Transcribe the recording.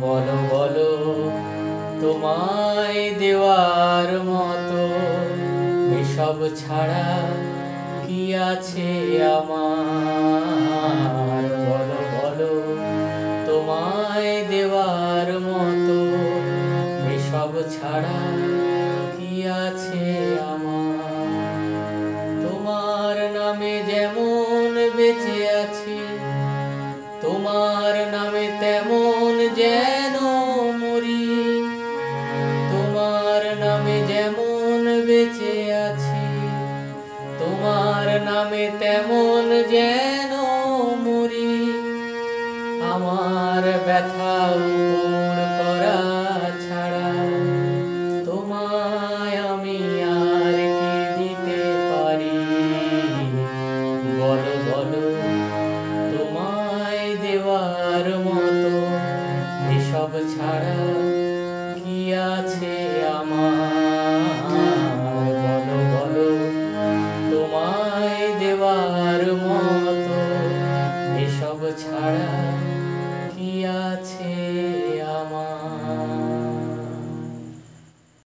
বলো বলো তোমায় দেওয়ার মতো এসব ছাড়া কি আছে আমার। বলো বলো তোমায় দেওয়ার মতো এসব ছাড়া কি আছে আমার। তোমার নামে যেমন বেঁচে আছি, তোমার নামে তেমন যেন মরি। তোমার নামে যেমন বেঁচে আছি, তোমার নামে তেমন যেন মরি। আমার ব্যথা উপর করা ছাড়া তোমায় আমি আর কি দিতে পারি। বলো বলো তোমায় দেওয়ার মতো এসব ছাড়া